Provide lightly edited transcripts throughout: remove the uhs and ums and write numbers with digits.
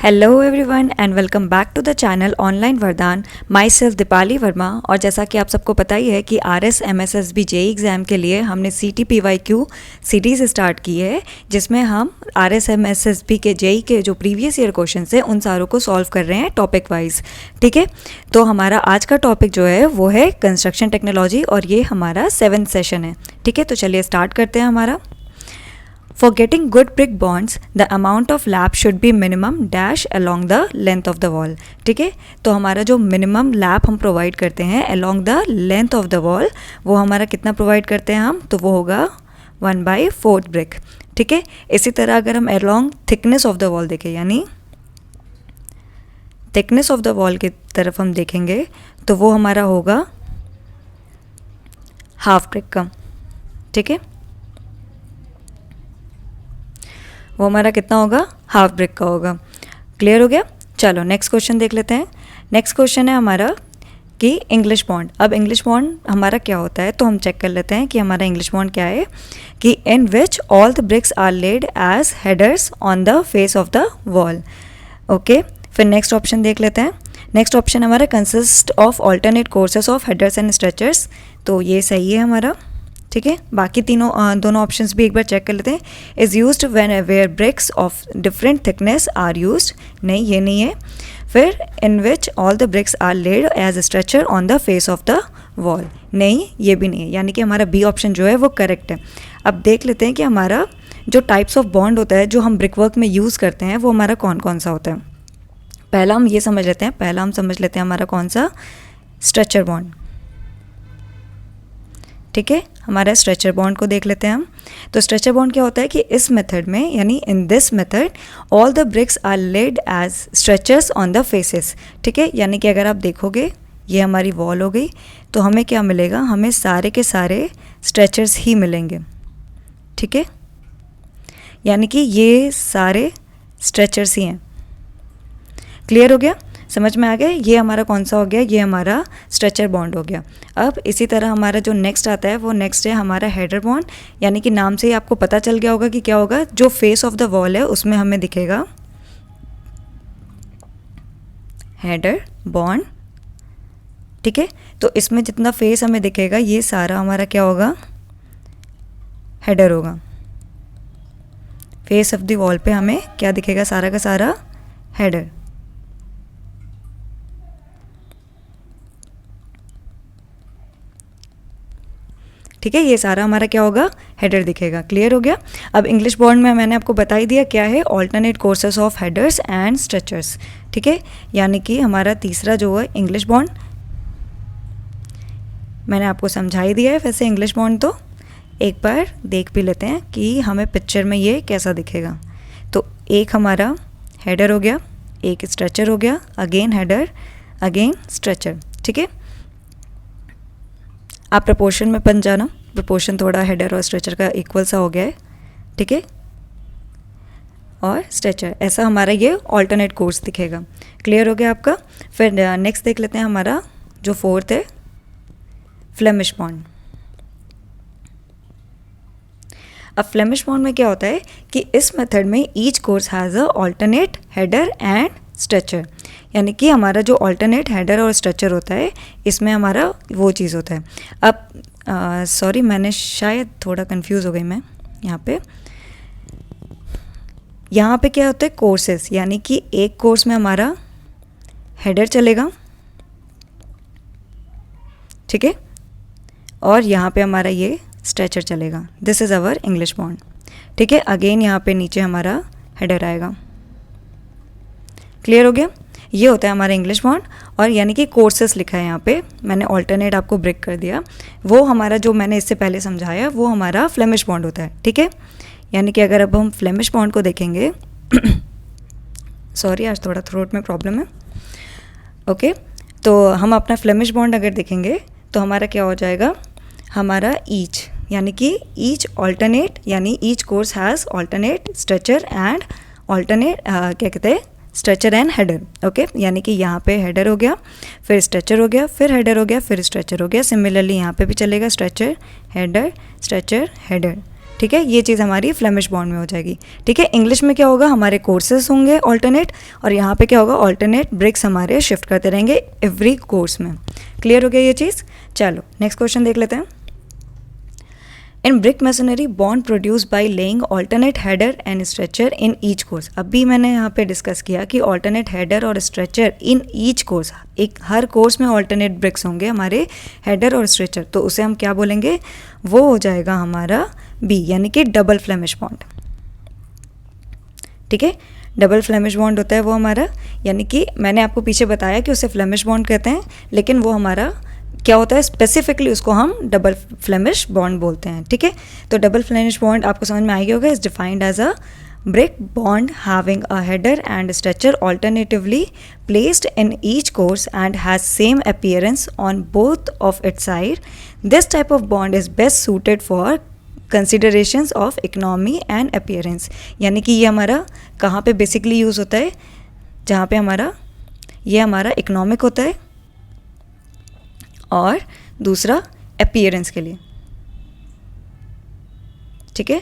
Hello everyone and welcome back to the channel online Vardaan. Myself Deepali Verma. और जैसा कि आप सबको पता ही है कि RS MSSB जेई एग्ज़ाम के लिए हमने CTPYQ सीरीज़ स्टार्ट की है, जिसमें हम RS MSSB के जेई के जो प्रीवियस ईयर क्वेश्चन है उन सारों को सॉल्व कर रहे हैं टॉपिक वाइज। ठीक है, तो हमारा आज का टॉपिक जो है वो है कंस्ट्रक्शन टेक्नोलॉजी और ये हमारा 7th सेशन है। ठीक है, तो चलिए स्टार्ट करते हैं हमारा। For getting good brick bonds, the amount of lap should be minimum dash along the length of the wall. ठीक है, तो हमारा जो मिनिमम लैप हम प्रोवाइड करते हैं along the length of the wall, वो हमारा कितना प्रोवाइड करते हैं हम, तो वो होगा 1/4 brick। ठीक है, इसी तरह अगर हम along thickness of the wall देखें, यानी thickness of the wall की तरफ हम देखेंगे तो वो हमारा होगा हाफ brick का। ठीक है, वो हमारा कितना होगा, हाफ ब्रिक का होगा। क्लियर हो गया। चलो नेक्स्ट क्वेश्चन देख लेते हैं। नेक्स्ट क्वेश्चन है हमारा कि इंग्लिश बॉन्ड। अब इंग्लिश बॉन्ड हमारा क्या होता है, तो हम चेक कर लेते हैं कि हमारा इंग्लिश बॉन्ड क्या है। कि in which all the bricks are laid as headers on the face of the wall. Okay, फिर नेक्स्ट ऑप्शन देख लेते हैं। नेक्स्ट ऑप्शन हमारा consist of alternate courses of headers and stretchers, तो ये सही है हमारा। ठीक है, बाकी दोनों ऑप्शंस भी एक बार चेक कर लेते हैं। Is used when where bricks of different thickness are used, नहीं ये नहीं है। फिर in which all the bricks are laid as structure on the face of the wall, नहीं ये भी नहीं है, यानी कि हमारा बी ऑप्शन जो है वो करेक्ट है। अब देख लेते हैं कि हमारा जो टाइप्स ऑफ बॉन्ड होता है जो हम ब्रिक वर्क में यूज़ करते हैं वो हमारा कौन कौन सा होता है। पहला हम ये समझ लेते हैं, हमारा कौन सा, स्ट्रक्चर बॉन्ड। ठीक है, हमारा स्ट्रेचर बॉन्ड को देख लेते हैं हम। तो स्ट्रेचर बॉन्ड क्या होता है कि इस मेथड में, यानी in this method all the bricks are laid as stretchers on the faces. ठीक है, यानी कि अगर आप देखोगे ये हमारी वॉल हो गई, तो हमें क्या मिलेगा, हमें सारे के सारे स्ट्रेचर्स ही मिलेंगे। ठीक है, यानी कि ये सारे स्ट्रेचर्स ही हैं। क्लियर हो गया, समझ में आ गया। ये हमारा कौन सा हो गया, ये हमारा स्ट्रेचर बॉन्ड हो गया। अब इसी तरह हमारा जो नेक्स्ट आता है वो नेक्स्ट है हमारा हेडर बॉन्ड, यानी कि नाम से ही आपको पता चल गया होगा कि क्या होगा। जो फेस ऑफ द वॉल है उसमें हमें दिखेगा हेडर बॉन्ड। ठीक है, तो इसमें जितना फेस हमें दिखेगा ये सारा हमारा क्या होगा, हेडर होगा। फेस ऑफ द वॉल पे हमें क्या दिखेगा, सारा का सारा हेडर। ठीक है, ये सारा हमारा क्या होगा, हेडर दिखेगा। क्लियर हो गया। अब इंग्लिश बॉन्ड में मैंने आपको बता ही दिया क्या है, alternate courses of headers and stretchers. ठीक है, यानी कि हमारा तीसरा जो है इंग्लिश बॉन्ड, मैंने आपको समझा ही दिया है। वैसे इंग्लिश बॉन्ड तो एक बार देख भी लेते हैं कि हमें पिक्चर में ये कैसा दिखेगा। तो एक हमारा हेडर हो गया, एक स्ट्रेचर हो गया, अगेन हेडर, अगेन स्ट्रेचर। ठीक है, आप प्रपोर्शन में बन जाना, प्रपोर्शन थोड़ा हेडर और स्ट्रेचर का इक्वल सा हो गया है। ठीक है, और स्ट्रेचर, ऐसा हमारा ये ऑल्टरनेट कोर्स दिखेगा। क्लियर हो गया आपका। फिर नेक्स्ट देख लेते हैं हमारा जो फोर्थ है, फ्लेमिश बॉन्ड। अब फ्लेमिश बॉन्ड में क्या होता है कि इस मेथड में each course has a alternate header and stretcher, यानी कि हमारा जो ऑल्टरनेट हेडर और स्ट्रेचर होता है इसमें हमारा वो चीज़ होता है। अब सॉरी, मैंने शायद थोड़ा कंफ्यूज हो गई मैं यहाँ पे क्या होता है, कोर्सेस, यानी कि एक कोर्स में हमारा हेडर चलेगा। ठीक है, और यहाँ पे हमारा ये स्ट्रेचर चलेगा। This is our English bond. ठीक है, अगेन यहाँ पे नीचे हमारा हेडर आएगा। क्लियर हो गया, ये होता है हमारा इंग्लिश बॉन्ड। और यानी कि कोर्सेस लिखा है यहाँ पे, मैंने ऑल्टरनेट आपको ब्रेक कर दिया। वो हमारा जो मैंने इससे पहले समझाया वो हमारा फ्लेमिश बॉन्ड होता है। ठीक है, यानी कि अगर अब हम फ्लेमिश बॉन्ड को देखेंगे सॉरी आज थोड़ा थ्रोट में प्रॉब्लम है। ओके, तो हम अपना फ्लेमिश बॉन्ड अगर देखेंगे तो हमारा क्या हो जाएगा, हमारा ईच, यानी कि ईच ऑल्टरनेट, यानी each course has alternate stretcher and alternate क्या कहते हैं, स्ट्रेचर एंड हेडर। ओके, यानी कि यहाँ पे हेडर हो गया, फिर स्ट्रेचर हो गया, फिर हेडर हो गया, फिर स्ट्रेचर हो गया। सिमिलरली यहाँ पे भी चलेगा, स्ट्रेचर हेडर स्ट्रेचर हेडर। ठीक है, ये चीज़ हमारी फ्लेमिश बॉन्ड में हो जाएगी। ठीक है, इंग्लिश में क्या होगा, हमारे कोर्सेज होंगे ऑल्टरनेट, और यहाँ पे क्या होगा, ऑल्टरनेट ब्रिक्स हमारे शिफ्ट करते रहेंगे एवरी कोर्स में। क्लियर हो गया ये चीज़। चलो नेक्स्ट क्वेश्चन देख लेते हैं। इन brick masonry bond produce by laying alternate header and stretcher in each course. अभी मैंने यहाँ पे डिस्कस किया कि ऑल्टरनेट हेडर और स्ट्रेचर इन ईच कोर्स, एक हर कोर्स में ऑल्टरनेट ब्रिक्स होंगे हमारे हेडर और स्ट्रेचर, तो उसे हम क्या बोलेंगे, वो हो जाएगा हमारा बी, यानी कि डबल फ्लेमिश बॉन्ड। ठीक है, डबल फ्लेमिश बॉन्ड होता है वो हमारा, यानी कि मैंने आपको पीछे बताया कि उसे फ्लेमिश बॉन्ड कहते हैं, लेकिन वो हमारा क्या होता है, स्पेसिफिकली उसको हम डबल फ्लेमिश बॉन्ड बोलते हैं। ठीक है, तो डबल फ्लेमिश बॉन्ड आपको समझ में आ गया होगा, is defined as a brick bond having a header and stretcher alternatively placed in each course and has same appearance on both of its side. This type of bond is best suited for considerations of economy and appearance. यानी कि ये हमारा कहाँ पे basically use होता है, जहाँ पे हमारा ये हमारा इकोनॉमिक होता है और दूसरा अपीयरेंस के लिए। ठीक है,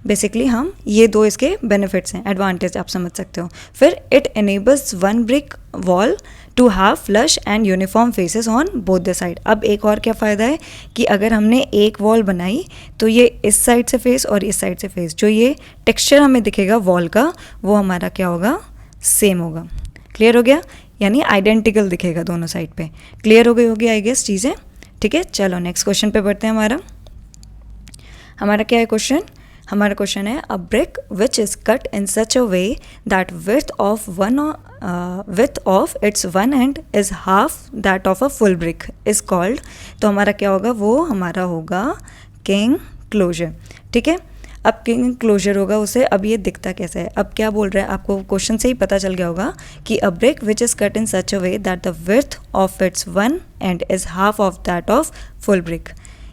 बेसिकली हम ये दो इसके बेनिफिट्स हैं, एडवांटेज आप समझ सकते हो। फिर it enables one brick wall to have flush and uniform faces on both the side. अब एक और क्या फ़ायदा है कि अगर हमने एक वॉल बनाई तो ये इस साइड से फेस और इस साइड से फेस, जो ये टेक्सचर हमें दिखेगा वॉल का, वो हमारा क्या होगा, सेम होगा। क्लियर हो गया, यानी आइडेंटिकल दिखेगा दोनों साइड पे। क्लियर हो गई होगी आई गेस चीज़ें। ठीक है, चलो नेक्स्ट क्वेश्चन पे बढ़ते हैं। हमारा क्या है क्वेश्चन, हमारा क्वेश्चन है अ brick which is cut in such a way that width of its one and is half that of a full brick is called. तो हमारा क्या होगा, वो हमारा होगा किंग क्लोजर। ठीक है, अब किंग क्लोजर होगा उसे, अब ये दिखता कैसे है, अब क्या बोल रहा है, आपको क्वेश्चन से ही पता चल गया होगा कि अ brick which is cut in such a way that the width of its one and is half of that of full brick.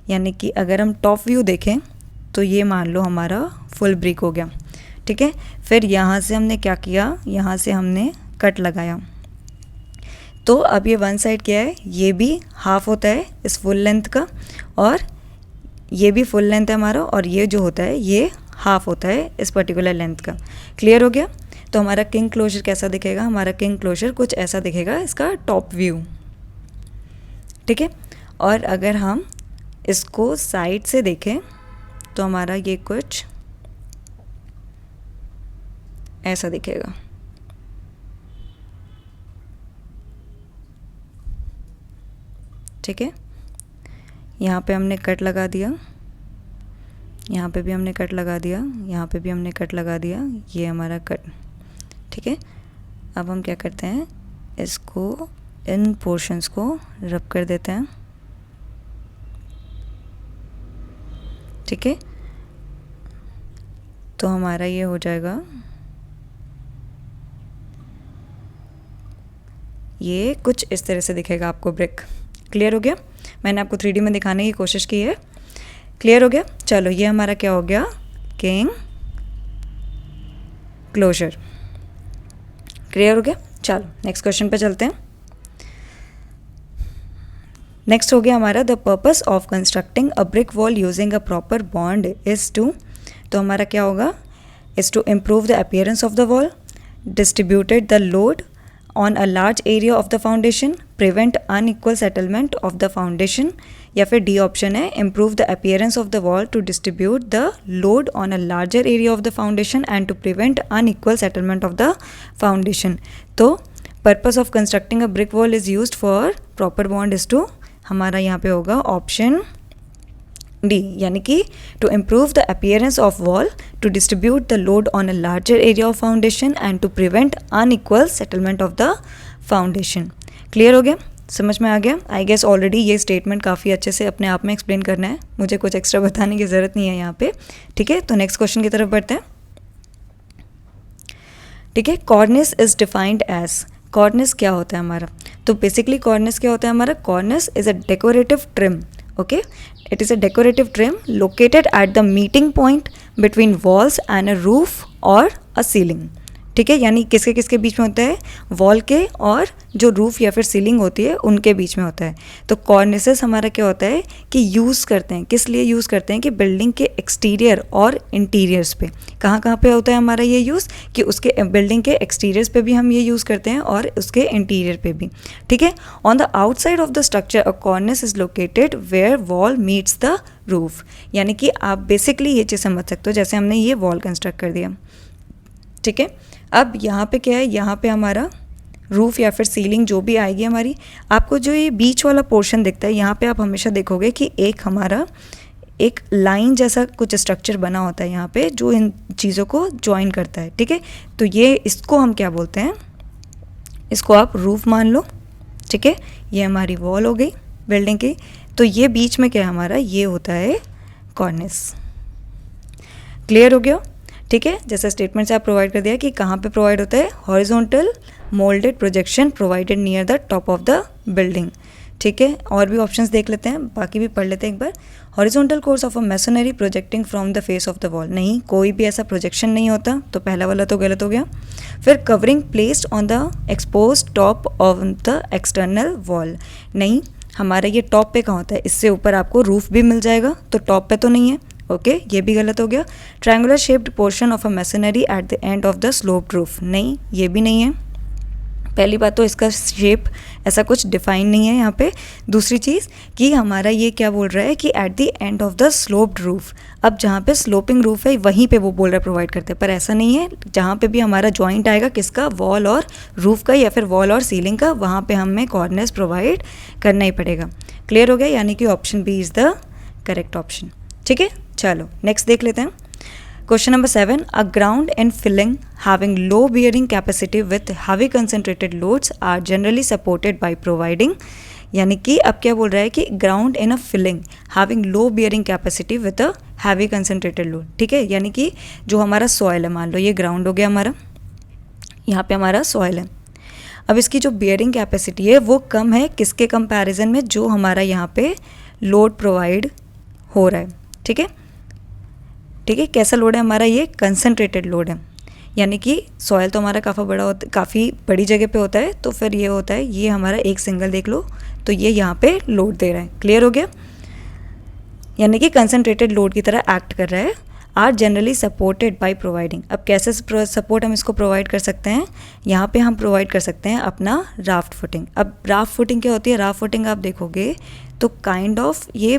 यानी कि अगर हम टॉप व्यू देखें तो ये मान लो हमारा फुल ब्रिक हो गया। ठीक है, फिर यहाँ से हमने क्या किया, यहाँ से हमने कट लगाया, तो अब ये वन साइड क्या है, ये भी हाफ होता है इस फुल लेंथ का, और ये भी फुल लेंथ है हमारा, और ये जो होता है ये हाफ होता है इस पर्टिकुलर लेंथ का। क्लियर हो गया। तो हमारा किंग क्लोजर कैसा दिखेगा, हमारा किंग क्लोजर कुछ ऐसा दिखेगा, इसका टॉप व्यू। ठीक है, और अगर हम इसको साइड से देखें तो हमारा ये कुछ ऐसा दिखेगा। ठीक है, यहाँ पे हमने कट लगा दिया, यहाँ पे भी हमने कट लगा दिया, यहाँ पे भी हमने कट लगा दिया, ये हमारा कट। ठीक है, अब हम क्या करते हैं, इसको इन पोर्शंस को रब कर देते हैं। ठीक है, तो हमारा ये हो जाएगा, ये कुछ इस तरह से दिखेगा आपको ब्रिक। क्लियर हो गया, मैंने आपको 3D में दिखाने की कोशिश की है। क्लियर हो गया। चलो ये हमारा क्या हो गया, किंग क्लोजर। क्लियर हो गया। चलो नेक्स्ट क्वेश्चन पे चलते हैं। नेक्स्ट हो गया हमारा the purpose of constructing a brick wall using a proper bond is to. तो हमारा क्या होगा, is to improve the appearance of the wall, distributed the load on a large area of the foundation, prevent unequal settlement of the foundation, या फिर D option है improve the appearance of the wall to distribute the load on a larger area of the foundation and to prevent unequal settlement of the foundation. तो purpose of constructing a brick wall is used for proper bond is to, हमारा यहाँ पे होगा option D, यानी कि to improve the appearance of wall, to distribute the load on a larger area of foundation and to prevent unequal settlement of the foundation. Clear हो गया, समझ में आ गया। आई गेस ऑलरेडी ये स्टेटमेंट काफ़ी अच्छे से अपने आप में एक्सप्लेन करना है, मुझे कुछ एक्स्ट्रा बताने की ज़रूरत नहीं है यहाँ पे। ठीक है, तो नेक्स्ट क्वेश्चन की तरफ बढ़ते हैं। ठीक है, cornice is defined as, cornice क्या होता है हमारा, तो बेसिकली कॉर्निस क्या होता है हमारा, कॉर्निस is a decorative trim. Okay, it is a decorative trim located at the meeting point between walls and a roof or a ceiling. ठीक है, यानी किसके किसके बीच में होता है, वॉल के और जो रूफ या फिर सीलिंग होती है उनके बीच में होता है। तो कॉर्निसेस हमारा क्या होता है कि यूज़ करते हैं, किस लिए यूज़ करते हैं कि बिल्डिंग के एक्सटीरियर और इंटीरियर्स पे। कहाँ कहाँ पे होता है हमारा ये यूज़ कि उसके बिल्डिंग के एक्सटीरियर्स पे भी हम ये यूज़ करते हैं और उसके इंटीरियर पे भी। ठीक है, on the outside of the structure a cornice is located where wall meets the roof. यानी कि आप बेसिकली ये चीज़ समझ सकते हो, जैसे हमने ये वॉल कंस्ट्रक्ट कर दिया। ठीक है, अब यहाँ पे क्या है, यहाँ पे हमारा रूफ़ या फिर सीलिंग जो भी आएगी हमारी, आपको जो ये बीच वाला पोर्शन दिखता है यहाँ पे आप हमेशा देखोगे कि एक हमारा एक लाइन जैसा कुछ स्ट्रक्चर बना होता है यहाँ पे जो इन चीज़ों को ज्वाइन करता है। ठीक है, तो ये इसको हम क्या बोलते हैं, इसको आप रूफ़ मान लो। ठीक है, ये हमारी वॉल हो गई बिल्डिंग की, तो ये बीच में क्या है हमारा, ये होता है कॉर्निस। क्लियर हो गया। ठीक है, जैसा स्टेटमेंट से आप प्रोवाइड कर दिया कि कहाँ पे प्रोवाइड होता है, horizontal moulded projection provided near the top of the building. ठीक है, और भी ऑप्शंस देख लेते हैं, बाकी भी पढ़ लेते हैं एक बार। Horizontal course of a masonry projecting from the face of the wall, नहीं, कोई भी ऐसा प्रोजेक्शन नहीं होता, तो पहला वाला तो गलत हो गया। फिर covering placed on the expose top of the external wall, नहीं, हमारा ये टॉप पे कहाँ होता है, इससे ऊपर आपको रूफ भी मिल जाएगा, तो टॉप पे तो नहीं है। ओके, ये भी गलत हो गया। Triangular shaped portion of a masonry at the end of the sloped roof, नहीं, ये भी नहीं है। पहली बात तो इसका शेप ऐसा कुछ डिफाइन नहीं है यहाँ पे। दूसरी चीज़ कि हमारा ये क्या बोल रहा है कि at the end of the sloped roof, अब जहाँ पे स्लोपिंग रूफ है वहीं पे वो बोल रहा है प्रोवाइड करते हैं, पर ऐसा नहीं है। जहाँ पे भी हमारा जॉइंट आएगा किसका, वॉल और रूफ का या फिर वॉल और सीलिंग का, वहाँ पे हमें कॉर्नर्स प्रोवाइड करना ही पड़ेगा। क्लियर हो गया, यानी कि option B is the correct option. ठीक है, चलो नेक्स्ट देख लेते हैं। Question number 7, a ground and filling having low bearing capacity with heavy concentrated loads are generally supported by providing, यानी कि अब क्या बोल रहा है कि ground and a filling having low bearing capacity with a heavy concentrated load. ठीक है, यानी कि जो हमारा सॉइल है, मान लो ये ग्राउंड हो गया हमारा, यहाँ पे हमारा सॉइल है। अब इसकी जो बियरिंग कैपेसिटी है वो कम है किसके कंपैरिजन में, जो हमारा यहाँ पे लोड प्रोवाइड हो रहा है। ठीक है, ठीक है, कैसा लोड है हमारा, ये कंसनट्रेटेड लोड है, यानी कि सॉइल तो हमारा काफ़ी बड़ी जगह पे होता है, तो फिर ये होता है, ये हमारा एक सिंगल देख लो, तो ये यहाँ पे लोड दे रहा है। क्लियर हो गया, यानी कि कंसनट्रेटेड लोड की तरह एक्ट कर रहा है। Are generally supported by providing, अब कैसे सपोर्ट हम इसको प्रोवाइड कर सकते हैं, यहाँ पे हम प्रोवाइड कर सकते हैं अपना राफ्ट फुटिंग। अब राफ्ट फुटिंग क्या होती है, राफ्ट फुटिंग आप देखोगे तो काइंड ऑफ ये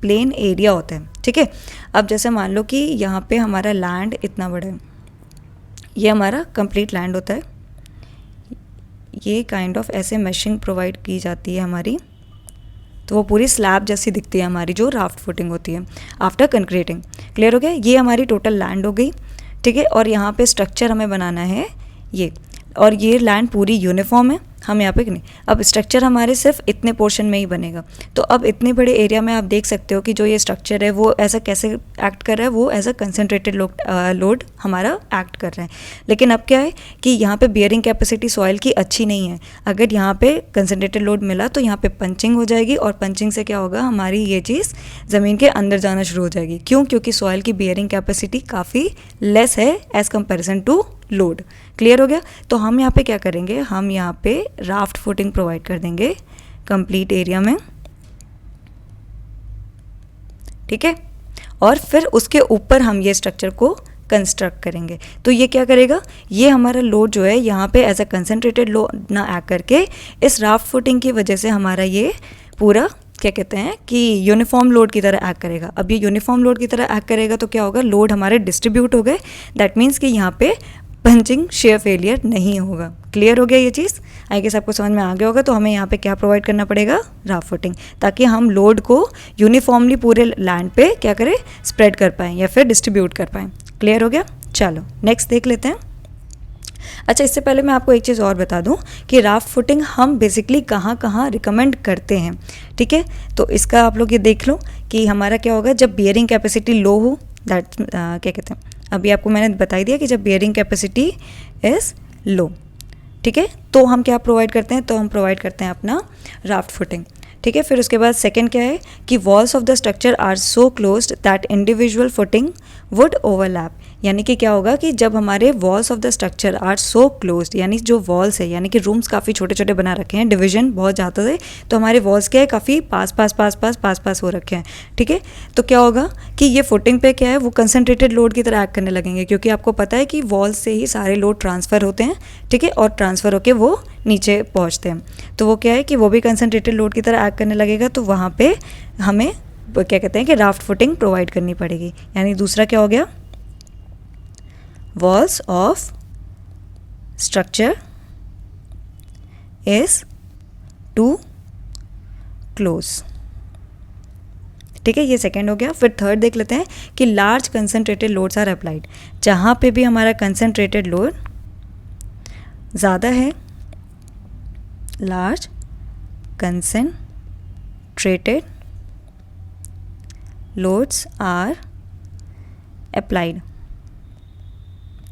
प्लेन एरिया होता है। ठीक है, अब जैसे मान लो कि यहाँ पे हमारा लैंड इतना बड़ा है, ये हमारा कंप्लीट लैंड होता है, ये काइंड ऑफ ऐसे मैशिंग प्रोवाइड की जाती है हमारी, तो वो पूरी स्लैब जैसी दिखती है हमारी जो राफ्ट फुटिंग होती है आफ्टर कंक्रीटिंग। क्लियर हो गया, ये हमारी टोटल लैंड हो गई। ठीक है, और यहाँ पे स्ट्रक्चर हमें बनाना है ये, और ये लैंड पूरी यूनिफॉर्म है, हम यहाँ पे नहीं। अब स्ट्रक्चर हमारे सिर्फ इतने पोर्शन में ही बनेगा, तो अब इतने बड़े एरिया में आप देख सकते हो कि जो ये स्ट्रक्चर है वो ऐसा कैसे एक्ट कर रहा है, वो एज अ कंसनट्रेटेड लोड हमारा एक्ट कर रहा है। लेकिन अब क्या है कि यहाँ पे बियरिंग कैपेसिटी सॉइल की अच्छी नहीं है, अगर यहाँ पे कंसनट्रेटेड लोड मिला तो यहाँ पे पंचिंग हो जाएगी, और पंचिंग से क्या होगा, हमारी ये चीज़ ज़मीन के अंदर जाना शुरू हो जाएगी। क्यों, क्योंकि सॉइल की बियरिंग कैपेसिटी काफ़ी लेस है as comparison to load. Clear हो गया, तो हम यहाँ पे क्या करेंगे, हम यहाँ पे राफ्ट फुटिंग प्रोवाइड कर देंगे कंप्लीट एरिया में। ठीक है, और फिर उसके ऊपर हम ये स्ट्रक्चर को कंस्ट्रक्ट करेंगे। तो ये क्या करेगा, ये हमारा लोड जो है यहाँ पे एज अ कंसनट्रेटेड लोड ना एक्ट करके इस राफ्ट फुटिंग की वजह से हमारा ये पूरा क्या कहते हैं कि यूनिफॉर्म लोड की तरह एक्ट करेगा। अब ये यूनिफॉर्म लोड की तरह एक्ट करेगा तो क्या होगा, लोड हमारे डिस्ट्रीब्यूट हो गए, दैट मीन्स कि यहाँ पे पंचिंग शेयर फेलियर नहीं होगा। क्लियर हो गया ये चीज़, आई गेस आपको समझ में आ गया होगा। तो हमें यहाँ पे क्या प्रोवाइड करना पड़ेगा, राफ्ट फुटिंग, ताकि हम लोड को यूनिफॉर्मली पूरे लैंड पे क्या करें, स्प्रेड कर पाएँ या फिर डिस्ट्रीब्यूट कर पाएँ। क्लियर हो गया, चलो नेक्स्ट देख लेते हैं। अच्छा, इससे पहले मैं आपको एक चीज़ और बता दूं कि राफ्ट फुटिंग हम बेसिकली कहाँ कहाँ रिकमेंड करते हैं। ठीक है, तो इसका आप लोग ये देख लो कि हमारा क्या होगा, जब बियरिंग कैपेसिटी लो हो, दैट क्या कहते हैं, अभी आपको मैंने बता ही दिया कि जब बियरिंग कैपेसिटी इज़ लो। ठीक है, तो हम क्या प्रोवाइड करते हैं, तो हम प्रोवाइड करते हैं अपना राफ्ट फुटिंग। ठीक है, फिर उसके बाद सेकंड क्या है कि walls of the structure are so closed that individual footing would overlap, यानी कि क्या होगा कि जब हमारे walls of the structure are so closed, यानी जो वॉल्स है, यानी कि रूम्स काफ़ी छोटे छोटे बना रखे हैं, डिवीजन बहुत ज़्यादा है, तो हमारे वॉल्स क्या है काफ़ी पास पास पास पास पास पास हो रखे हैं, ठीक है। तो क्या होगा कि ये फुटिंग पे क्या है वो कंसनट्रेटेड लोड की तरह एक्ट करने लगेंगे, क्योंकि आपको पता है कि वॉल्स से ही सारे लोड ट्रांसफ़र होते हैं, ठीक है, और ट्रांसफ़र होकर वो नीचे पहुँचते हैं। तो वो क्या है कि वो भी कंसनट्रेटेड लोड की तरह एक्ट करने लगेगा, तो वहाँ पर हमें क्या कहते हैं कि राफ्ट फुटिंग प्रोवाइड करनी पड़ेगी। यानी दूसरा क्या हो गया, walls of structure is too close, ठीक है, ये सेकेंड हो गया। फिर थर्ड देख लेते हैं कि large concentrated loads are applied, जहाँ पे भी हमारा कंसनट्रेटेड लोड ज़्यादा है, large concentrated loads are applied,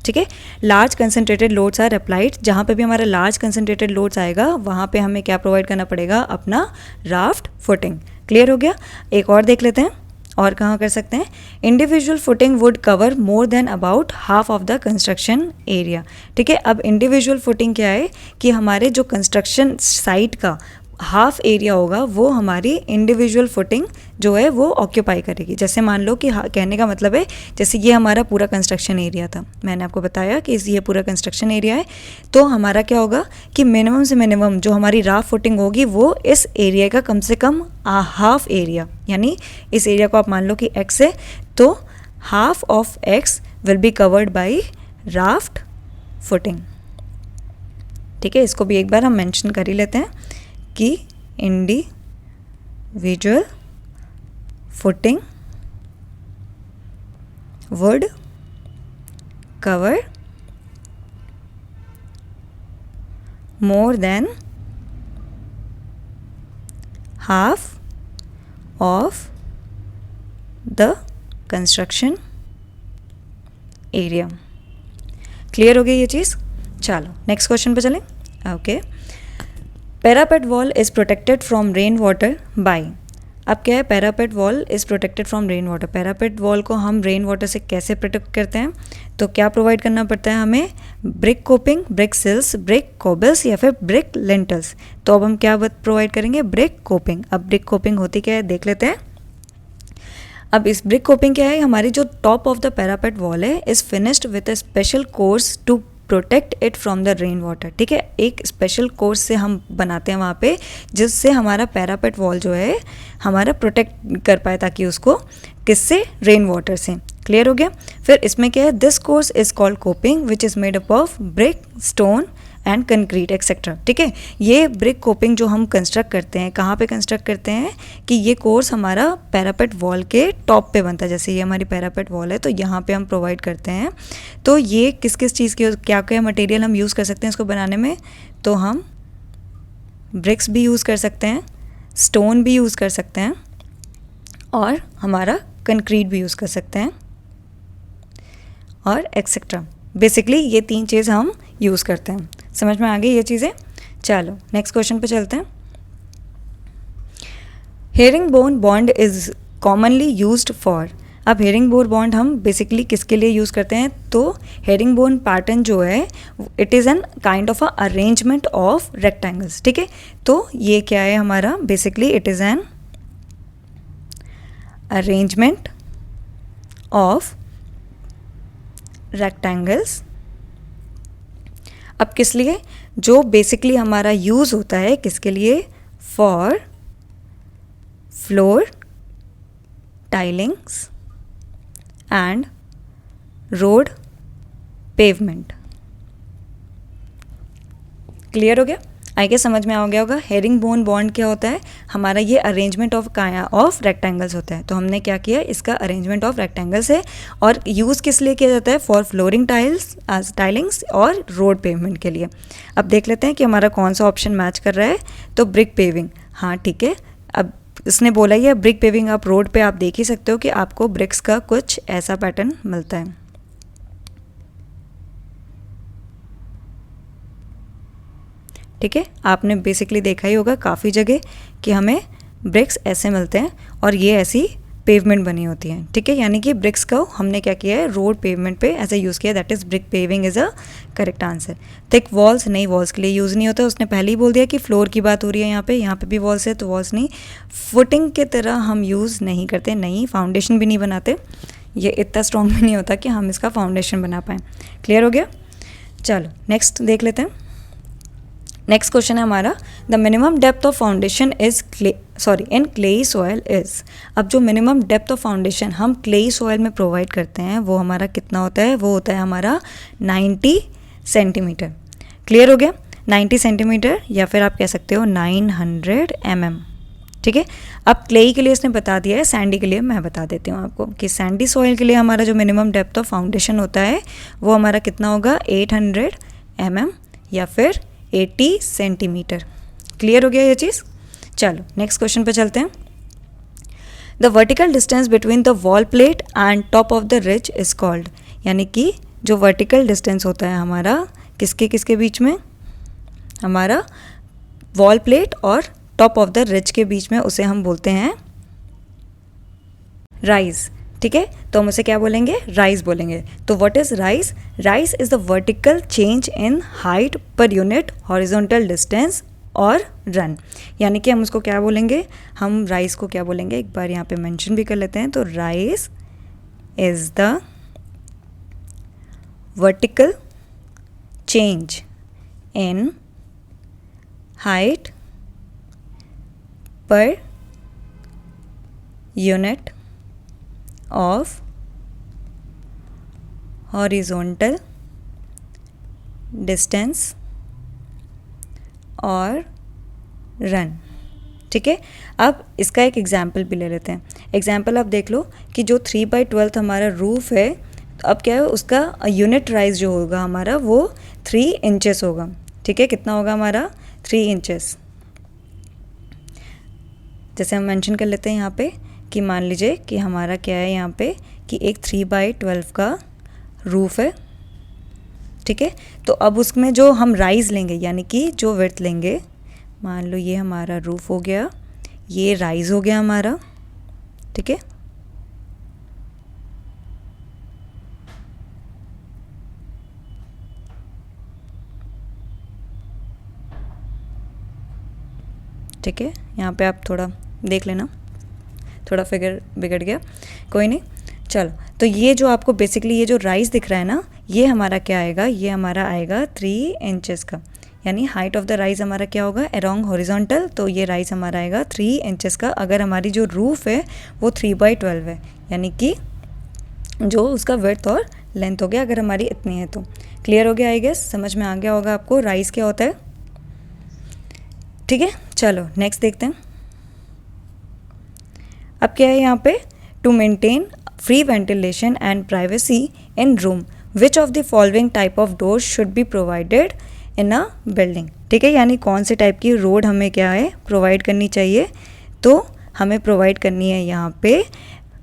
ठीक है। Large concentrated loads are applied, जहाँ पे भी हमारा लार्ज कंसनट्रेटेड लोड्स आएगा वहाँ पे हमें क्या प्रोवाइड करना पड़ेगा, अपना राफ्ट फुटिंग। क्लियर हो गया। एक और देख लेते हैं, और कहाँ कर सकते हैं, individual footing would cover more than about half of the construction area, ठीक है। अब इंडिविजुअल फुटिंग क्या है कि हमारे जो कंस्ट्रक्शन साइट का हाफ एरिया होगा वो हमारी इंडिविजुअल फुटिंग जो है वो ऑक्यूपाई करेगी। जैसे मान लो कि कहने का मतलब है जैसे ये हमारा पूरा कंस्ट्रक्शन एरिया था, मैंने आपको बताया कि ये पूरा कंस्ट्रक्शन एरिया है, तो हमारा क्या होगा कि मिनिमम से मिनिमम जो हमारी राफ फुटिंग होगी वो इस एरिया का कम से कम हाफ एरिया, यानी इस एरिया को आप मान लो कि x है, तो half of x will be covered by raft footing, ठीक है। इसको भी एक बार हम मेंशन कर ही लेते हैं कि individual footing would cover more than half of the construction area. Clear हो गई ये चीज़। चलो नेक्स्ट क्वेश्चन पे चलें। Okay, parapet wall is protected from rain water bye, अब क्या है, parapet wall is protected from rain water. Parapet wall को हम रेन वाटर से कैसे प्रोटेक्ट करते हैं, तो क्या प्रोवाइड करना पड़ता है हमें, brick coping, brick सिल्स, brick cobbles या फिर ब्रिक लिंटल्स। तो अब हम क्या प्रोवाइड करेंगे, ब्रिक कोपिंग। अब ब्रिक कोपिंग होती क्या है देख लेते हैं। अब इस ब्रिक कोपिंग क्या है, हमारी जो top of the parapet wall है is finished with a special course to protect it from the rain water, ठीक है। एक स्पेशल कोर्स से हम बनाते हैं वहाँ पे, जिससे हमारा पैरापेट वॉल जो है हमारा प्रोटेक्ट कर पाए, ताकि उसको किससे, रेन वाटर से। क्लियर हो गया। फिर इसमें क्या है, this course is called coping which is made up of brick, stone and concrete etcetera, ठीक है। ये ब्रिक कोपिंग जो हम कंस्ट्रक्ट करते हैं, कहाँ पे कंस्ट्रक्ट करते हैं कि ये कोर्स हमारा पैरापेट वॉल के टॉप पे बनता है। जैसे ये हमारी पैरापेट वॉल है तो यहाँ पे हम प्रोवाइड करते हैं। तो ये किस किस चीज़ की, क्या क्या मटेरियल हम यूज़ कर सकते हैं इसको बनाने में, तो हम ब्रिक्स भी यूज़ कर सकते हैं, स्टोन भी यूज़ कर सकते हैं और हमारा कंक्रीट भी यूज़ कर सकते हैं और एक्सेट्रा। बेसिकली ये तीन चीज़ हम यूज़ करते हैं। समझ में आ गई ये चीज़ें। चलो नेक्स्ट क्वेश्चन पे चलते हैं। Herring bone bond is commonly used for, अब हेरिंग बोन बॉन्ड हम बेसिकली किसके लिए यूज़ करते हैं, तो हेरिंग बोन पैटर्न जो है it is an kind of a arrangement of rectangles, ठीक है। तो ये क्या है हमारा, basically it is an arrangement of rectangles. अब किस लिए, जो बेसिकली हमारा यूज़ होता है किसके लिए, for floor tilings and road pavement. Clear हो गया, आई गेस समझ में आ गया होगा। हेरिंग बोन बॉन्ड क्या होता है, हमारा ये अरेंजमेंट ऑफ रेक्टेंगल्स होता है। तो हमने क्या किया, इसका अरेंजमेंट ऑफ रेक्टेंगल्स है और यूज़ किस लिए किया जाता है, फॉर फ्लोरिंग टाइलिंग्स और रोड पेवमेंट के लिए। अब देख लेते हैं कि हमारा कौन सा ऑप्शन मैच कर रहा है, तो ब्रिक पेविंग, हाँ ठीक है। अब इसने बोला ही है ब्रिक पेविंग, आप रोड पे आप देख ही सकते हो कि आपको ब्रिक्स का कुछ ऐसा पैटर्न मिलता है। ठीक है, आपने बेसिकली देखा ही होगा काफ़ी जगह कि हमें ब्रिक्स ऐसे मिलते हैं और ये ऐसी पेवमेंट बनी होती है, ठीक है, यानी कि ब्रिक्स का हमने क्या किया है, रोड पेवमेंट पे ऐसे यूज़ किया, that is brick paving is a correct answer. Thick walls नहीं, वॉल्स के लिए यूज़ नहीं होता, उसने पहले ही बोल दिया कि फ्लोर की बात हो रही है, यहाँ पे भी वॉल्स है तो वॉल्स नहीं। फुटिंग के तरह हम यूज़ नहीं करते, नहीं, फाउंडेशन भी नहीं बनाते, ये इतना स्ट्रॉन्ग भी नहीं होता कि हम इसका फाउंडेशन बना पाएँ। क्लियर हो गया? चलो नेक्स्ट देख लेते हैं। नेक्स्ट क्वेश्चन है हमारा, the minimum depth of foundation is in clay soil is. अब जो मिनिमम डेप्थ ऑफ फाउंडेशन हम क्लेई सॉयल में प्रोवाइड करते हैं वो हमारा कितना होता है, वो होता है हमारा 90 सेंटीमीटर। क्लियर हो गया? 90 सेंटीमीटर या फिर आप कह सकते हो 900 mm, ठीक है। अब क्लेई के लिए इसने बता दिया है, सैंडी के लिए मैं बता देती हूँ आपको कि सैंडी सॉइल के लिए हमारा जो मिनिमम डेप्थ ऑफ फाउंडेशन होता है वो हमारा कितना होगा, 800 mm या फिर 80 सेंटीमीटर। क्लियर हो गया ये चीज़? चलो नेक्स्ट क्वेश्चन पे चलते हैं। The vertical distance between the wall plate and top of the ridge is called, यानी कि जो वर्टिकल डिस्टेंस होता है हमारा किसके किसके बीच में, हमारा वॉल प्लेट और टॉप ऑफ द रिज के बीच में, उसे हम बोलते हैं राइज, ठीक है। तो हम उसे क्या बोलेंगे, राइज बोलेंगे। तो what is rise? Rise is the vertical change in height per unit horizontal distance और रन, यानी कि हम उसको क्या बोलेंगे, हम राइज को क्या बोलेंगे, एक बार यहाँ पे मेंशन भी कर लेते हैं। तो rise is the vertical change in height per unit of horizontal distance और रन, ठीक है। अब इसका एक एग्जाम्पल भी ले लेते हैं। एग्जाम्पल आप देख लो कि जो 3/12 हमारा रूफ है, तो अब क्या है, उसका यूनिट राइज जो होगा हमारा वो 3 इंचेस होगा, ठीक है। कितना होगा हमारा, 3 इंचेस। जैसे हम मेंशन कर लेते हैं यहाँ पे कि मान लीजिए कि हमारा क्या है यहाँ पे कि एक 3/12 का रूफ है, ठीक है। तो अब उसमें जो हम राइज लेंगे, यानी कि जो विड्थ लेंगे, मान लो ये हमारा रूफ हो गया, ये राइज हो गया हमारा, ठीक है। ठीक है, यहाँ पे आप थोड़ा देख लेना, थोड़ा फिगर बिगड़ गया, कोई नहीं। चलो, तो ये जो आपको बेसिकली ये जो राइज दिख रहा है ना, ये हमारा क्या आएगा, ये हमारा आएगा 3 इंचेस का, यानी हाइट ऑफ द राइज हमारा क्या होगा, अराउंड हॉरिजॉन्टल, तो ये राइज हमारा आएगा 3 इंचेस का। अगर हमारी जो रूफ है वो 3/12 है, यानी कि जो उसका विड्थ और लेंथ हो गया, अगर हमारी इतनी है तो। क्लियर हो गया? आई गेस समझ में आ गया होगा आपको राइज क्या होता है, ठीक है। चलो नेक्स्ट देखते हैं। अब क्या है यहाँ पे, to maintain free ventilation and privacy in room which of the following type of doors should be provided in a building, ठीक है। यानी कौन से टाइप की रोड हमें क्या है प्रोवाइड करनी चाहिए, तो हमें प्रोवाइड करनी है यहाँ पे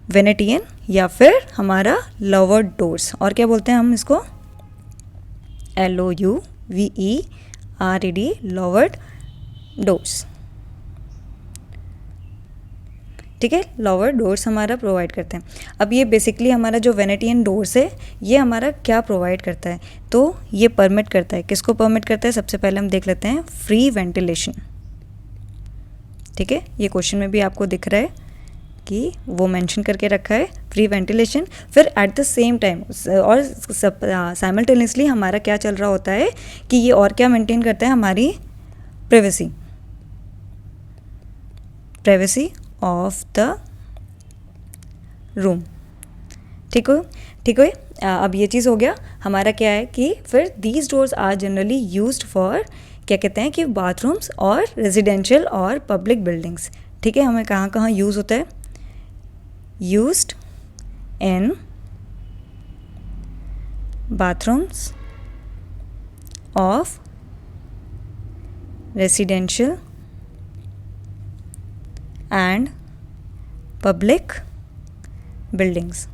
वेनेटियन या फिर हमारा लोवर्ड डोर्स, और क्या बोलते हैं हम इसको, LOUVERED, लोवर्ड डोर्स, ठीक है। लोअर डोर्स हमारा प्रोवाइड करते हैं। अब ये बेसिकली हमारा जो वेनेटियन डोर्स है ये हमारा क्या प्रोवाइड करता है, तो ये परमिट करता है, किसको परमिट करता है, सबसे पहले हम देख लेते हैं फ्री वेंटिलेशन, ठीक है। ये क्वेश्चन में भी आपको दिख रहा है कि वो मेंशन करके रखा है फ्री वेंटिलेशन। फिर एट द सेम टाइम और साइमल्टेनियसली हमारा क्या चल रहा होता है कि ये और क्या मेंटेन करता है, हमारी प्राइवेसी ऑफ द रूम, ठीक हो, ठीक है। अब ये चीज़ हो गया हमारा, क्या है कि फिर these doors are generally used for, क्या कहते हैं कि बाथरूम्स और रेजिडेंशियल और पब्लिक बिल्डिंग्स, ठीक है। हमें कहाँ कहाँ यूज़ होता है, used in bathrooms of residential and public buildings,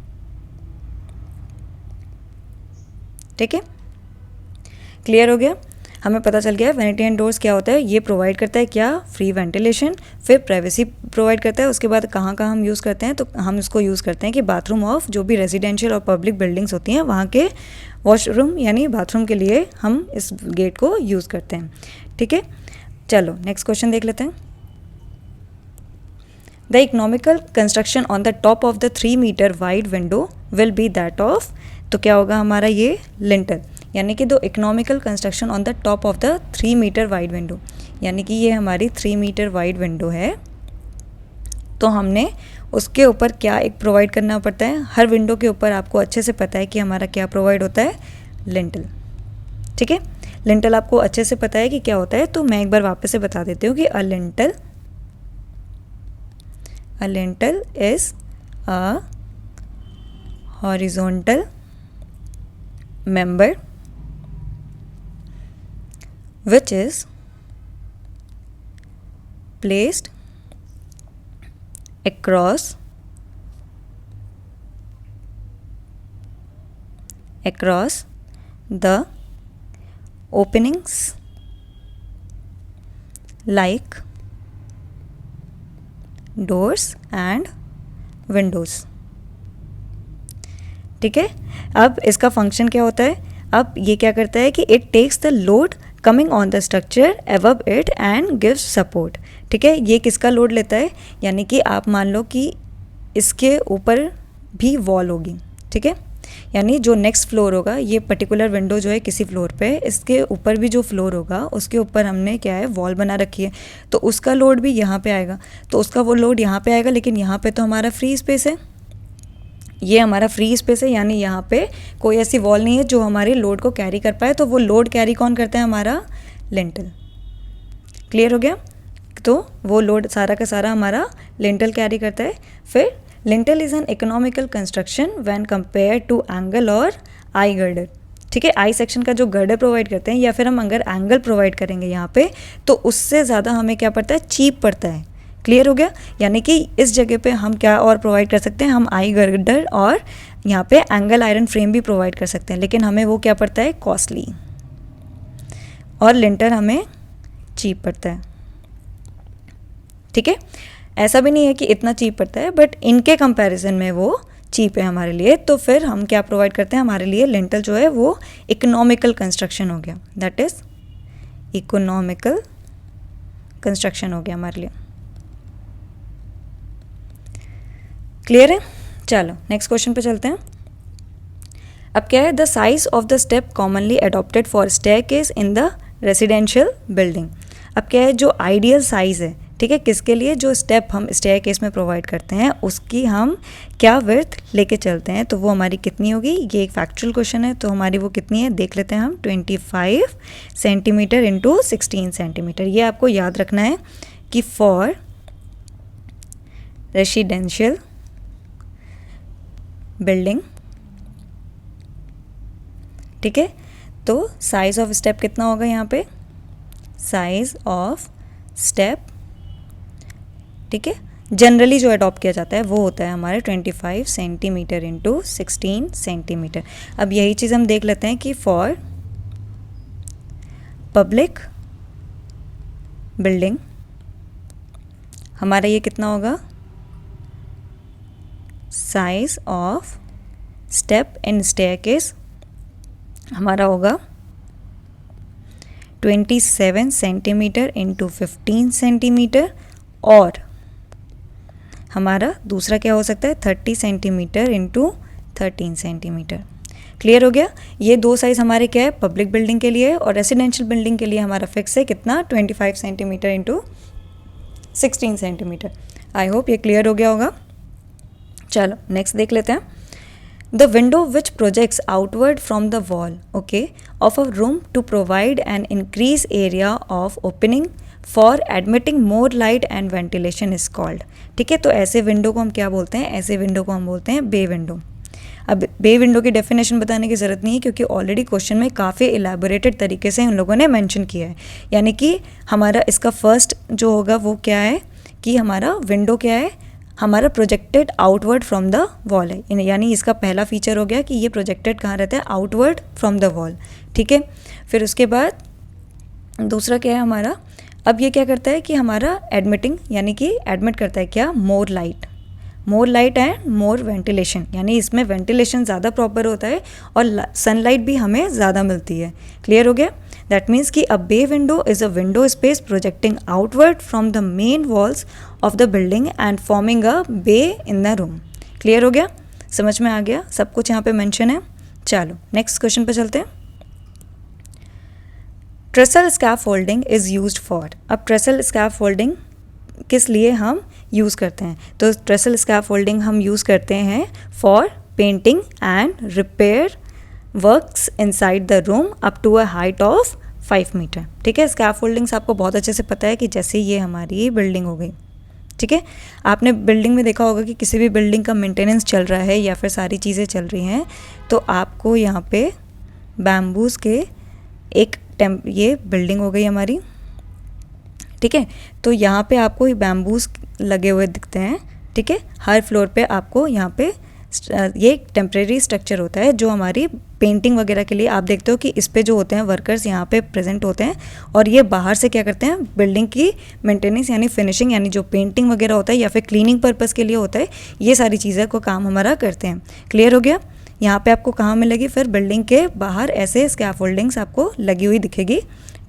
ठीक है। क्लियर हो गया? हमें पता चल गया है वैनिटी एंड डोर्स क्या होता है, ये प्रोवाइड करता है क्या, फ्री वेंटिलेशन, फिर प्राइवेसी प्रोवाइड करता है। उसके बाद कहाँ कहाँ हम यूज़ करते हैं, तो हम इसको यूज़ करते हैं कि बाथरूम ऑफ जो भी रेजिडेंशियल और पब्लिक बिल्डिंग्स होती हैं वहाँ के वॉशरूम यानी बाथरूम के लिए हम इस गेट को यूज़ करते हैं। ठीक है, चलो नेक्स्ट क्वेश्चन देख लेते हैं। The economical construction on the top of the 3 meter wide window will be that of, तो क्या होगा हमारा ये लिंटल, यानी कि the economical construction on the top of the 3 meter wide window, यानी कि ये हमारी 3 मीटर वाइड विंडो है, तो हमने उसके ऊपर क्या एक प्रोवाइड करना पड़ता है। हर विंडो के ऊपर आपको अच्छे से पता है कि हमारा क्या प्रोवाइड होता है, लिंटल। ठीक है, लिंटल आपको अच्छे से पता है कि क्या होता है, तो मैं एक बार वापस से बता देती हूँ कि a lintel is a horizontal member which is placed across the openings like doors and windows। ठीक है, अब इसका फंक्शन क्या होता है, अब ये क्या करता है कि it takes the load coming on the structure above it and gives support. ठीक है, ये किसका लोड लेता है, यानी कि आप मान लो कि इसके ऊपर भी वॉल होगी। ठीक है, यानी जो नेक्स्ट फ्लोर होगा, ये पर्टिकुलर विंडो जो है किसी फ्लोर पे, इसके ऊपर भी जो फ्लोर होगा उसके ऊपर हमने क्या है वॉल बना रखी है, तो उसका लोड भी यहाँ पे आएगा, तो उसका वो लोड यहाँ पे आएगा, लेकिन यहाँ पे तो हमारा फ्री स्पेस है, ये हमारा फ्री स्पेस है, यानी यहाँ पे कोई ऐसी वॉल नहीं है जो हमारे लोड को कैरी कर पाए, तो वो लोड कैरी कौन करता है, हमारा लिंटल। क्लियर हो गया, तो वो लोड सारा का सारा हमारा लिंटल कैरी करता है। फिर lintel is an economical construction when compare to angle और आई गर्डर। ठीक है, आई सेक्शन का जो गर्डर प्रोवाइड करते हैं, या फिर हम अगर एंगल प्रोवाइड करेंगे यहाँ पे, तो उससे ज़्यादा हमें क्या पड़ता है, चीप पड़ता है। क्लियर हो गया, यानी कि इस जगह पे हम क्या और प्रोवाइड कर सकते हैं, हम आई गर्डर और यहाँ पे एंगल आयरन फ्रेम भी प्रोवाइड कर सकते हैं, लेकिन हमें वो क्या पड़ता है, कॉस्टली, और लिंटर हमें चीप पड़ता है। ठीक है, ऐसा भी नहीं है कि इतना चीप पड़ता है, बट इनके कंपैरिजन में वो चीप है हमारे लिए, तो फिर हम क्या प्रोवाइड करते हैं, हमारे लिए लिंटल जो है वो इकोनॉमिकल कंस्ट्रक्शन हो गया, दैट इज इकोनॉमिकल कंस्ट्रक्शन हो गया हमारे लिए। क्लियर है, चलो नेक्स्ट क्वेश्चन पे चलते हैं। अब क्या है, the size of the step commonly adopted for staircase in the residential building. अब क्या है, जो आइडियल साइज है, ठीक है, किसके लिए, जो स्टेप हम स्टेयरकेस में प्रोवाइड करते हैं उसकी हम क्या विड्थ लेके चलते हैं, तो वो हमारी कितनी होगी, ये एक फैक्चुअल क्वेश्चन है, तो हमारी वो कितनी है देख लेते हैं हम, 25 सेंटीमीटर इंटू 16 सेंटीमीटर। ये आपको याद रखना है कि फॉर रेसिडेंशियल बिल्डिंग, ठीक है, तो साइज ऑफ स्टेप कितना होगा यहाँ पे, साइज ऑफ स्टेप, ठीक है, जनरली जो अडॉप्ट किया जाता है वो होता है हमारे 25 सेंटीमीटर इंटू 16 सेंटीमीटर। अब यही चीज़ हम देख लेते हैं कि फॉर पब्लिक बिल्डिंग हमारा ये कितना होगा, size of step in staircase हमारा होगा 27 सेंटीमीटर इंटू 15 सेंटीमीटर, और हमारा दूसरा क्या हो सकता है 30 सेंटीमीटर इंटू 13 सेंटीमीटर। क्लियर हो गया, ये दो साइज़ हमारे क्या है पब्लिक बिल्डिंग के लिए, और रेसिडेंशियल बिल्डिंग के लिए हमारा फिक्स है कितना 25 centimeter into 16 centimeter. I hope ये क्लियर हो गया होगा। चलो नेक्स्ट देख लेते हैं। The window which projects outward from the wall, okay, of a room to provide an increase area of opening for admitting more light and ventilation is called. ठीक है, तो ऐसे विंडो को हम क्या बोलते हैं, ऐसे विंडो को हम बोलते हैं बे विंडो। अब बे विंडो की डेफिनेशन बताने की ज़रूरत नहीं है, क्योंकि ऑलरेडी क्वेश्चन में काफ़ी इलेबोरेटेड तरीके से उन लोगों ने मेंशन किया है। यानी कि हमारा इसका फर्स्ट जो होगा वो क्या है कि हमारा विंडो क्या है, हमारा projected outward from the wall है, यानी इसका पहला फीचर हो गया कि ये प्रोजेक्टेड कहाँ रहता है, आउटवर्ड फ्रॉम द वॉल। ठीक है, फिर उसके बाद दूसरा क्या है हमारा, अब ये क्या करता है कि हमारा एडमिटिंग यानी कि एडमिट करता है क्या, मोर लाइट एंड मोर वेंटिलेशन, यानी इसमें वेंटिलेशन ज़्यादा प्रॉपर होता है और सनलाइट भी हमें ज़्यादा मिलती है। क्लियर हो गया? दैट मीन्स कि a bay window is a window space projecting outward from the main walls of the building and forming a bay in the room. Clear हो गया? समझ में आ गया? सब कुछ यहाँ पे मेंशन है। चलो नेक्स्ट क्वेश्चन पे चलते हैं। ट्रेसल स्कैफोल्डिंग इज़ यूज्ड फॉर। अब ट्रेसल स्कैफोल्डिंग किस लिए हम यूज़ करते हैं? तो ट्रेसल स्कैफोल्डिंग हम यूज़ करते हैं for painting and repair works inside the room up to a height of 5 meter. ठीक है, स्कैफोल्डिंग्स आपको बहुत अच्छे से पता है कि जैसे ये हमारी बिल्डिंग हो गई, ठीक है, आपने बिल्डिंग में देखा होगा कि किसी भी बिल्डिंग का मेंटेनेंस चल रहा है या फिर सारी चीज़ें चल रही हैं तो आपको यहाँ पे बैम्बूज़ के एक ये बिल्डिंग हो गई हमारी, ठीक है, तो यहाँ पे आपको ये बैम्बूज़ लगे हुए दिखते हैं। ठीक है, हर फ्लोर पे आपको यहाँ पे ये टेम्परेरी स्ट्रक्चर होता है जो हमारी पेंटिंग वगैरह के लिए आप देखते हो कि इस पे जो होते हैं वर्कर्स यहाँ पे प्रेजेंट होते हैं और ये बाहर से क्या करते हैं, बिल्डिंग की मेंटेनेंस यानी फिनिशिंग यानी जो पेंटिंग वगैरह होता है या फिर क्लीनिंग पर्पज़ के लिए होता है, ये सारी चीज़ें को काम हमारा करते हैं। क्लियर हो गया? यहाँ पे आपको कहाँ मिलेगी, फिर बिल्डिंग के बाहर ऐसे स्कैफोल्डिंग्स आपको लगी हुई दिखेगी।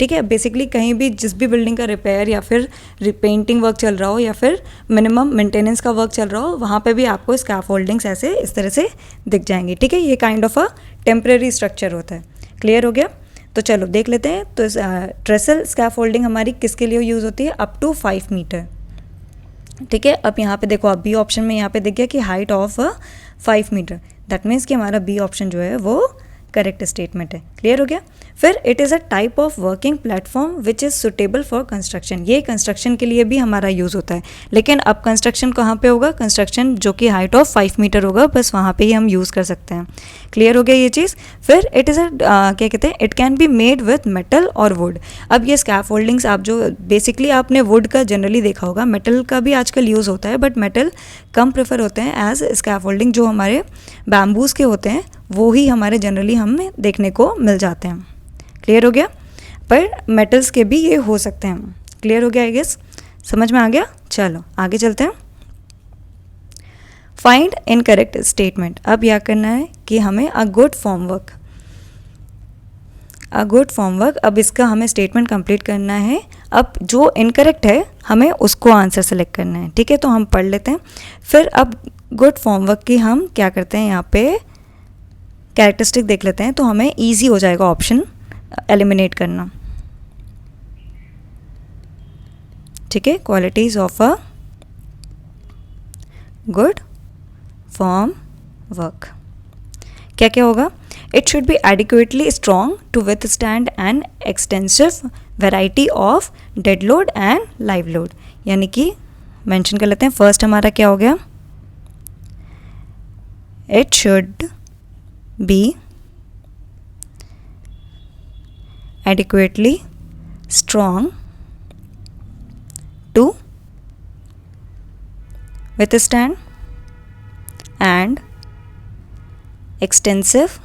ठीक है, बेसिकली कहीं भी जिस भी बिल्डिंग का रिपेयर या फिर रिपेंटिंग वर्क चल रहा हो या फिर मिनिमम मेंटेनेंस का वर्क चल रहा हो, वहाँ पे भी आपको स्कैफोल्डिंग्स ऐसे इस तरह से दिख जाएंगी। ठीक है, ये kind of a temporary structure होता है। क्लियर हो गया? तो चलो देख लेते हैं। तो ट्रेसल स्कैफोल्डिंग हमारी किसके लिए यूज़ होती है? Up to 5 meter. ठीक है, अब यहाँ पे देखो, अब बी ऑप्शन में यहाँ पे दिख गया कि height of 5 meter. That means कि हमारा बी ऑप्शन जो है वो करेक्ट स्टेटमेंट है। क्लियर हो गया? फिर it is a type of working platform which is suitable for construction. ये कंस्ट्रक्शन के लिए भी हमारा यूज़ होता है, लेकिन अब कंस्ट्रक्शन कहाँ पे होगा? कंस्ट्रक्शन जो कि हाइट ऑफ 5 मीटर होगा, बस वहाँ पे ही हम यूज़ कर सकते हैं। क्लियर हो गया ये चीज़? फिर इट इज़ क्या कहते हैं, it can be made with metal और वुड। अब ये स्कैफोल्डिंग्स आप जो बेसिकली आपने वुड का जनरली देखा होगा, मेटल का भी आजकल यूज़ होता है बट मेटल कम प्रेफर होते हैं एज स्कैफोल्डिंग। जो हमारे बैम्बूज़ के होते हैं वो ही हमारे जनरली हमें देखने को मिल जाते हैं। क्लियर हो गया? पर मेटल्स के भी ये हो सकते हैं। क्लियर हो गया? आई गेस समझ में आ गया। चलो आगे चलते हैं। Find incorrect statement. अब यह करना है कि हमें अ गुड फॉर्मवर्क, अब इसका हमें स्टेटमेंट कंप्लीट करना है। अब जो इनकरेक्ट है हमें उसको आंसर सेलेक्ट करना है। ठीक है, तो हम पढ़ लेते हैं। फिर अब गुड फॉर्मवर्क की हम क्या करते हैं, यहाँ पे कैरेक्टरिस्टिक देख लेते हैं तो हमें ईजी हो जाएगा ऑप्शन एलिमिनेट करना। ठीक है, qualities of a good form work क्या क्या होगा? It should be adequately strong to withstand an extensive variety of dead load and live load. यानी कि मेंशन कर लेते हैं। फर्स्ट हमारा क्या हो गया? It should B adequately strong to withstand and extensive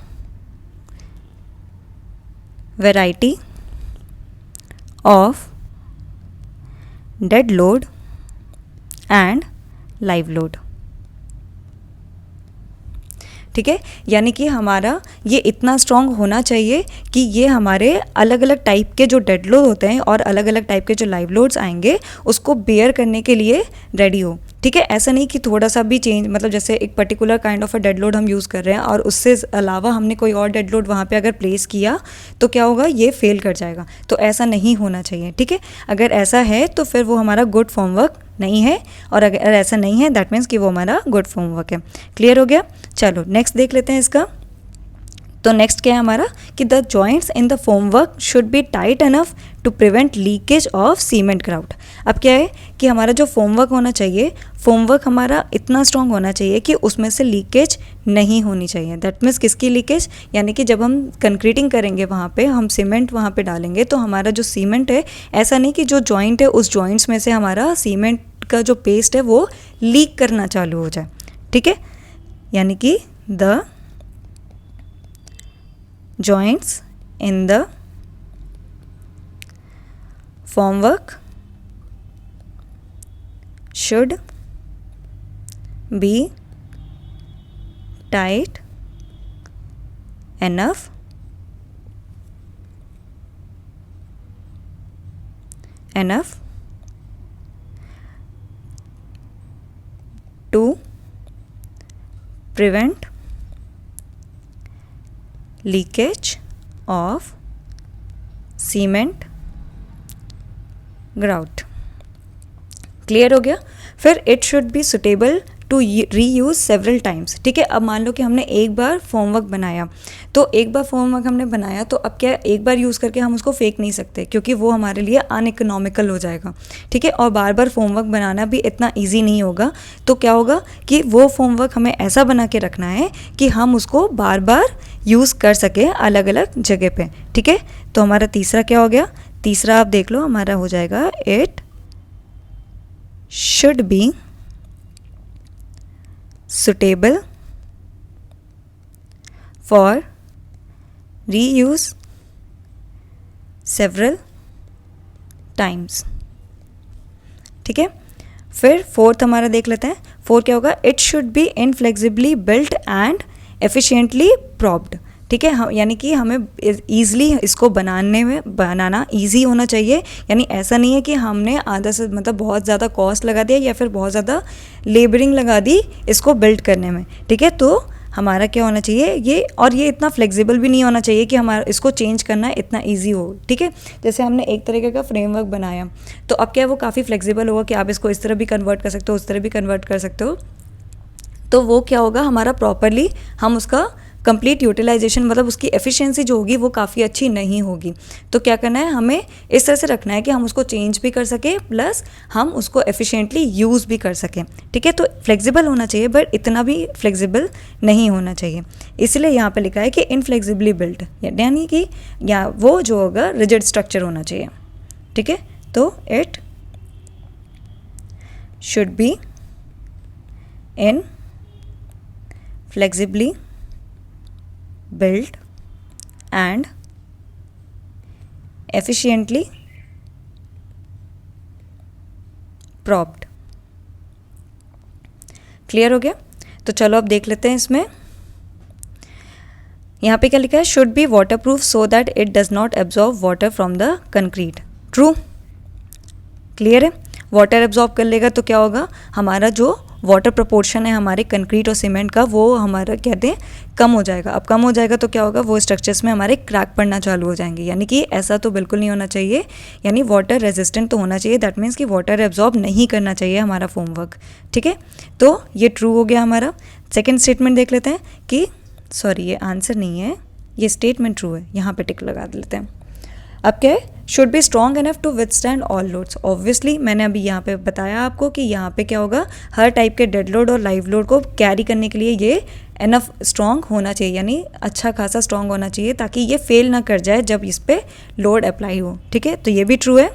variety of dead load and live load। ठीक है, यानी कि हमारा ये इतना स्ट्रॉन्ग होना चाहिए कि ये हमारे अलग अलग टाइप के जो डेड लोड होते हैं और अलग अलग टाइप के जो लाइव लोड्स आएंगे उसको बेयर करने के लिए रेडी हो। ठीक है, ऐसा नहीं कि थोड़ा सा भी चेंज, मतलब जैसे एक particular kind of a dead load हम यूज़ कर रहे हैं और उससे अलावा हमने कोई और डेड लोड वहाँ पे अगर प्लेस किया तो क्या होगा, ये फेल कर जाएगा। तो ऐसा नहीं होना चाहिए। ठीक है, अगर ऐसा है तो फिर वो हमारा गुड फॉर्म वर्क नहीं है, और अगर ऐसा नहीं है दैट मीन्स कि वो हमारा गुड फॉर्म वर्क है। क्लियर हो गया? चलो नेक्स्ट देख लेते हैं इसका। तो नेक्स्ट क्या है हमारा कि the joints in the formwork should be tight enough to prevent leakage of cement grout. अब क्या है कि हमारा जो फोमवर्क होना चाहिए, फोमवर्क हमारा इतना स्ट्रॉन्ग होना चाहिए कि उसमें से लीकेज नहीं होनी चाहिए। दैट मीन्स किसकी लीकेज? यानी कि जब हम कंक्रीटिंग करेंगे वहाँ पे हम सीमेंट वहाँ पे डालेंगे तो हमारा जो सीमेंट है, ऐसा नहीं कि जो जॉइंट है उस जॉइंट्स में से हमारा सीमेंट का जो पेस्ट है वो लीक करना चालू हो जाए। ठीक है, यानी कि the joints in the form work should be tight enough to prevent leakage of cement grout. Clear हो गया। फिर it should be suitable to reuse several times. ठीक है, अब मान लो कि हमने एक बार फॉर्मवर्क बनाया, तो एक बार फॉर्मवर्क हमने बनाया तो अब क्या एक बार यूज़ करके हम उसको फेंक नहीं सकते, क्योंकि वो हमारे लिए अनइकोनॉमिकल हो जाएगा। ठीक है, और बार बार फॉर्मवर्क बनाना भी इतना ईजी नहीं होगा। तो क्या होगा कि वो फॉर्मवर्क हमें ऐसा बना के रखना है कि हम उसको बार बार यूज़ कर सकें अलग अलग जगह पे। ठीक है, तो हमारा तीसरा क्या हो गया? तीसरा आप देख लो, हमारा हो जाएगा it should be suitable for reuse several times। ठीक है, फिर फोर्थ हमारा देख लेते हैं। फोर्थ क्या होगा? It should be inflexibly built and efficiently propped. ठीक है, हम यानी कि हमें ईज़िली इसको बनाना ईजी होना चाहिए। यानी ऐसा नहीं है कि हमने आधा से मतलब बहुत ज़्यादा कॉस्ट लगा दिया या फिर बहुत ज़्यादा लेबरिंग लगा दी इसको बिल्ड करने में। ठीक है, तो हमारा क्या होना चाहिए ये, और ये इतना फ्लेक्सिबल भी नहीं होना चाहिए कि हमारा इसको चेंज करना इतना ईजी हो। ठीक है, जैसे हमने एक तरीके का फ्रेमवर्क बनाया तो अब क्या वो काफ़ी फ्लेक्सिबल होगा कि आप इसको इस तरह भी कन्वर्ट कर सकते हो, उस तरह भी कन्वर्ट कर सकते हो। तो वो क्या होगा, हमारा प्रॉपरली हम उसका कंप्लीट यूटिलाइजेशन मतलब उसकी एफिशिएंसी जो होगी वो काफ़ी अच्छी नहीं होगी। तो क्या करना है, हमें इस तरह से रखना है कि हम उसको चेंज भी कर सकें प्लस हम उसको एफिशिएंटली यूज़ भी कर सकें। ठीक है, तो फ्लेक्सिबल होना चाहिए बट इतना भी फ्लेक्सिबल नहीं होना चाहिए। इसलिए यहाँ पे लिखा है कि इनफ्लेक्सिबली बिल्ट, यानी कि या वो जो होगा रिजिड स्ट्रक्चर होना चाहिए। ठीक है, तो it should be in flexibly built and efficiently propped। Clear हो गया? तो चलो अब देख लेते हैं इसमें। यहाँ पे क्या लिखा है? Should B water proof so that it does not absorb water from the concrete. True, clear है। वाटर एब्जॉर्ब कर लेगा तो क्या होगा, हमारा जो वाटर प्रोपोर्शन है हमारे कंक्रीट और सीमेंट का वो हमारा कहते हैं कम हो जाएगा। अब कम हो जाएगा तो क्या होगा, वो स्ट्रक्चर्स में हमारे क्रैक पड़ना चालू हो जाएंगे। यानी कि ऐसा तो बिल्कुल नहीं होना चाहिए, यानी वाटर रेजिस्टेंट तो होना चाहिए। दैट मीन्स कि वाटर एब्जॉर्ब नहीं करना चाहिए हमारा फोमवर्क। ठीक है, तो ये ट्रू हो गया हमारा। सेकेंड स्टेटमेंट देख लेते हैं कि सॉरी ये आंसर नहीं है, ये स्टेटमेंट ट्रू है, यहाँ पे टिक लगा लेते हैं। अब क्या है, should be strong enough to withstand all loads. Obviously मैंने अभी यहाँ पे बताया आपको कि यहाँ पे क्या होगा, हर टाइप के डेड लोड और लाइव लोड को कैरी करने के लिए ये इनफ स्ट्रॉन्ग होना चाहिए, यानी अच्छा खासा स्ट्रॉन्ग होना चाहिए ताकि ये फेल ना कर जाए जब इस पर लोड अप्लाई हो। ठीक है, तो ये भी ट्रू है।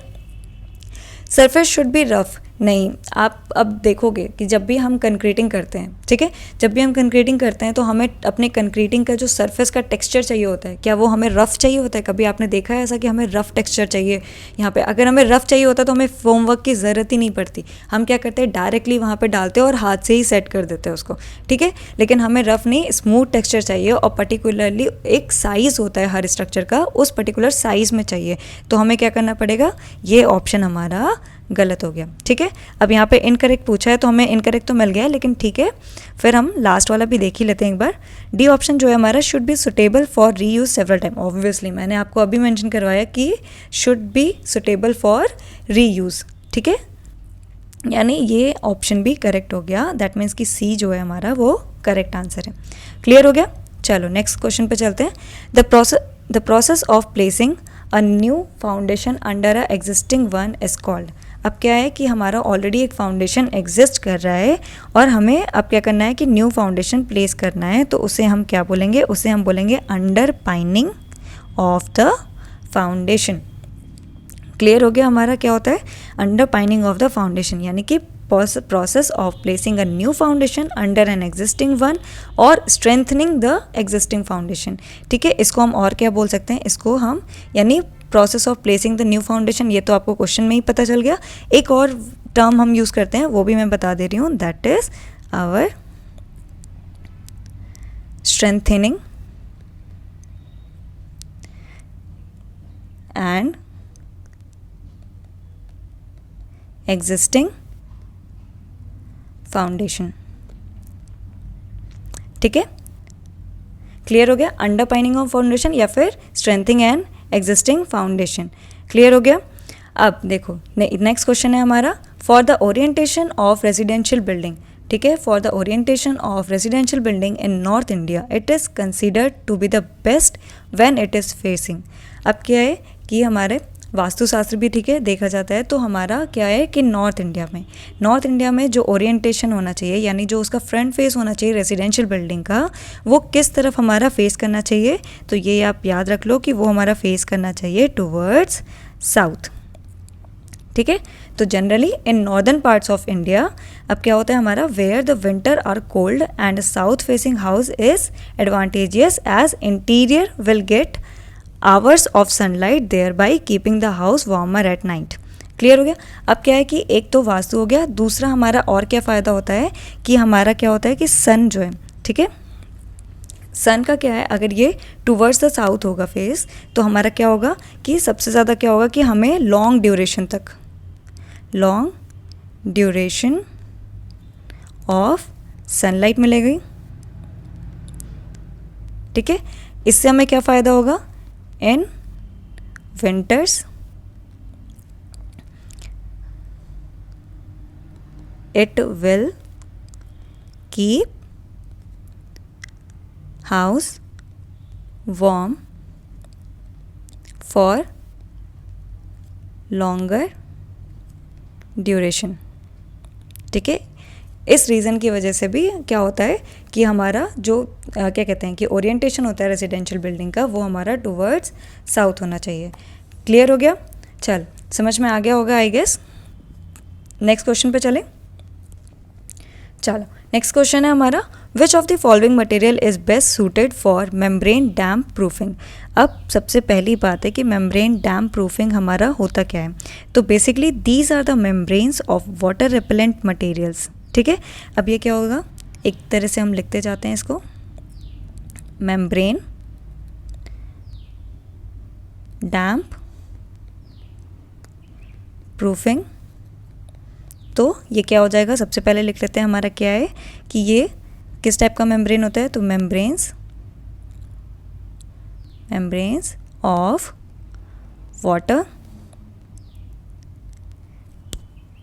सरफेस शुड बी रफ, नहीं, आप अब देखोगे कि जब भी हम कंक्रीटिंग करते हैं, ठीक है, जब भी हम कंक्रीटिंग करते हैं तो हमें अपने कंक्रीटिंग का जो सरफेस का टेक्सचर चाहिए होता है, क्या वो हमें रफ़ चाहिए होता है? कभी आपने देखा है ऐसा कि हमें रफ़ टेक्सचर चाहिए? यहाँ पे अगर हमें रफ़ चाहिए होता तो हमें फोमवर्क की ज़रूरत ही नहीं पड़ती। हम क्या करते हैं, डायरेक्टली वहाँ पे डालते हैं और हाथ से ही सेट कर देते हैं उसको। ठीक है, लेकिन हमें रफ़ नहीं, स्मूथ टेक्सचर चाहिए और पर्टिकुलरली एक साइज़ होता है हर स्ट्रक्चर का, उस पर्टिकुलर साइज़ में चाहिए। तो हमें क्या करना पड़ेगा, ये ऑप्शन हमारा गलत हो गया। ठीक है, अब यहाँ पे इनकरेक्ट पूछा है तो हमें इनकरेक्ट तो मिल गया है, लेकिन ठीक है, फिर हम लास्ट वाला भी देख ही लेते हैं एक बार। डी ऑप्शन जो है हमारा, should be suitable for reuse several time. Obviously मैंने आपको अभी मेंशन करवाया कि should be suitable for reuse. ठीक है, यानी ये ऑप्शन भी करेक्ट हो गया। दैट मीन्स कि सी जो है हमारा वो करेक्ट आंसर है। क्लियर हो गया? चलो नेक्स्ट क्वेश्चन पे चलते हैं। The process of placing a new foundation under a existing one is called. अब क्या है कि हमारा ऑलरेडी एक फाउंडेशन एग्जिस्ट कर रहा है और हमें अब क्या करना है कि न्यू फाउंडेशन प्लेस करना है, तो उसे हम क्या बोलेंगे, उसे हम बोलेंगे under pining of the foundation. Clear हो गया हमारा क्या होता है, under pining of the foundation, यानी कि process of placing a new foundation under an existing one और स्ट्रेंथनिंग द एग्जिस्टिंग फाउंडेशन। ठीक है, इसको हम और क्या बोल सकते हैं, इसको हम यानी process of placing the new foundation, ये तो आपको क्वेश्चन में ही पता चल गया. एक और टर्म हम यूज़ करते हैं, वो भी मैं बता दे रही हूँ, that is our strengthening and existing foundation. ठीक है, क्लियर हो गया. अंडरपाइनिंग ऑफ फाउंडेशन या फिर strengthening and existing foundation. Clear हो गया. अब देखो नेक्स्ट क्वेश्चन है हमारा, for the orientation of residential building. ठीक है, for the orientation of residential building in north India it is considered to be the best when it is facing. अब क्या है कि हमारे वास्तुशास्त्र भी ठीक है देखा जाता है, तो हमारा क्या है कि नॉर्थ इंडिया में जो ओरिएंटेशन होना चाहिए, यानी जो उसका फ्रंट फेस होना चाहिए रेजिडेंशियल बिल्डिंग का, वो किस तरफ हमारा फेस करना चाहिए. तो ये आप याद रख लो कि वो हमारा फेस करना चाहिए टुवर्ड्स साउथ. ठीक है, तो generally in northern parts of India अब क्या होता है हमारा, where the winter are cold and south facing house is advantageous as interior will get hours of sunlight thereby keeping the house warmer at night. Clear हो गया. अब क्या है कि एक तो वास्तु हो गया, दूसरा हमारा और क्या फ़ायदा होता है कि हमारा क्या होता है कि सन जो है, ठीक है, सन का क्या है, अगर ये टूवर्ड्स द साउथ होगा फेस, तो हमारा क्या होगा कि सबसे ज़्यादा क्या होगा कि हमें लॉन्ग ड्यूरेशन ऑफ सनलाइट मिलेगी. ठीक है, इससे हमें क्या फ़ायदा होगा, in winters it will keep house warm for longer duration. ठीक है, इस रीज़न की वजह से भी क्या होता है कि हमारा जो क्या कहते हैं कि ओरिएंटेशन होता है रेजिडेंशियल बिल्डिंग का, वो हमारा टुवर्ड्स साउथ होना चाहिए. क्लियर हो गया. चल समझ में आ गया होगा आई गेस. नेक्स्ट क्वेश्चन पे चलें. चलो नेक्स्ट क्वेश्चन है हमारा, विच of the following material is best suited for membrane damp proofing. अब सबसे पहली बात है कि मेम्ब्रेन डैम्प प्रूफिंग हमारा होता क्या है. तो basically these are the membranes of water repellent materials. ठीक है, अब ये क्या होगा, एक तरह से हम लिखते जाते हैं इसको, मेम्ब्रेन डैम्प प्रूफिंग. तो ये क्या हो जाएगा, सबसे पहले लिख लेते हैं हमारा क्या है कि ये किस टाइप का मेम्ब्रेन होता है. तो membranes of water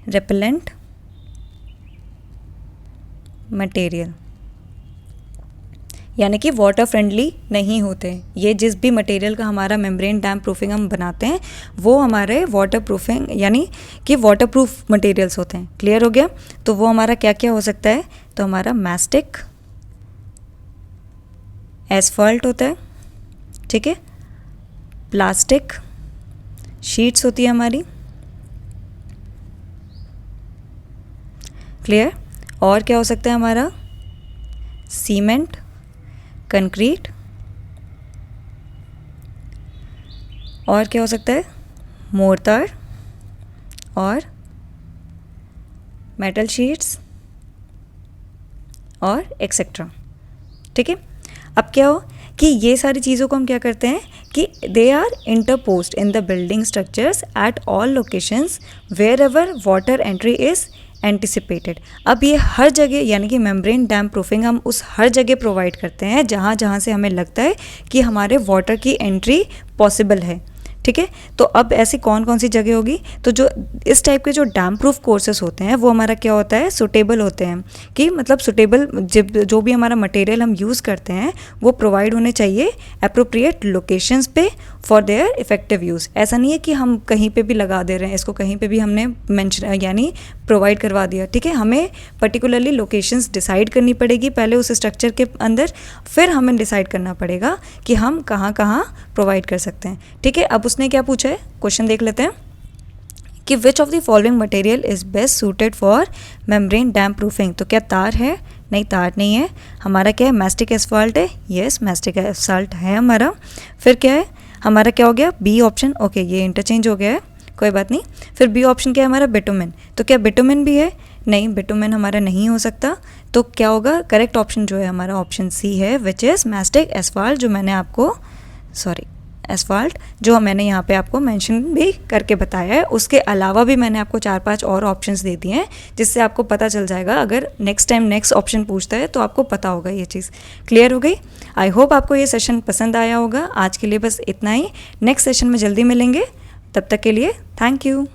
repellent material, यानी कि वाटर फ्रेंडली नहीं होते. ये जिस भी मटेरियल का हमारा मेम्ब्रेन डैम्प प्रूफिंग हम बनाते हैं वो हमारे वाटर प्रूफिंग यानी कि वाटर प्रूफ मटेरियल्स होते हैं. क्लियर हो गया. तो वो हमारा क्या क्या हो सकता है, तो हमारा मैस्टिक एसफॉल्ट होता है. ठीक है, प्लास्टिक शीट्स होती है हमारी. क्लियर. और क्या हो सकता है हमारा, सीमेंट, कंक्रीट, और क्या हो सकता है, मोर्टार और मेटल शीट्स और एक्सेट्रा. ठीक है, अब क्या हो कि ये सारी चीज़ों को हम क्या करते हैं कि they are interposed in the building structures at all locations wherever water entry is anticipated. अब ये हर जगह यानी कि मेम्ब्रेन डैम्प प्रूफिंग हम उस हर जगह प्रोवाइड करते हैं जहाँ जहाँ से हमें लगता है कि हमारे वाटर की एंट्री पॉसिबल है. ठीक है, तो अब ऐसी कौन कौन सी जगह होगी, तो जो इस टाइप के जो डैम्प प्रूफ कोर्सेस होते हैं वो हमारा क्या होता है, सुटेबल होते हैं. कि मतलब सुटेबल जो भी हमारा मटेरियल हम यूज़ करते हैं वो प्रोवाइड होने चाहिए अप्रोप्रिएट लोकेशंस पे फॉर देयर इफेक्टिव यूज़. ऐसा नहीं है कि हम कहीं पे भी लगा दे रहे हैं इसको, कहीं पे भी हमने मेंशन यानी प्रोवाइड करवा दिया. ठीक है, हमें पर्टिकुलरली लोकेशंस डिसाइड करनी पड़ेगी पहले उस स्ट्रक्चर के अंदर, फिर हमें डिसाइड करना पड़ेगा कि हम कहाँ कहाँ प्रोवाइड कर सकते हैं. ठीक है, अब उसने क्या पूछा है, क्वेश्चन देख लेते हैं कि विच of the following material is best suited for membrane damp proofing. तो क्या तार है, नहीं तार नहीं है. हमारा क्या है, मैस्टिक एसफॉल्ट है. यस मैस्टिक एसफॉल्ट है हमारा. फिर क्या है, हमारा क्या हो गया, बी ऑप्शन। ओके, ये इंटरचेंज हो गया है, कोई बात नहीं। फिर बी ऑप्शन क्या है हमारा, बिटुमेन। तो क्या बिटुमेन भी है, नहीं, बिटुमेन हमारा नहीं हो सकता। तो क्या होगा, करेक्ट ऑप्शन जो है हमारा ऑप्शन सी है, विच इज़ मैस्टिक एसफाल्ट, जो मैंने आपको एसफाल्ट जो मैंने यहाँ पे आपको मेंशन भी करके बताया है। उसके अलावा भी मैंने आपको 4-5 और ऑप्शंस दे दिए हैं, जिससे आपको पता चल जाएगा। अगर नेक्स्ट टाइम नेक्स्ट ऑप्शन पूछता है तो आपको पता होगा, ये चीज़ क्लियर हो गई। आई होप आपको ये सेशन पसंद आया होगा। आज के लिए बस इतना ही, नेक्स्ट सेशन में जल्दी मिलेंगे, तब तक के लिए थैंक यू।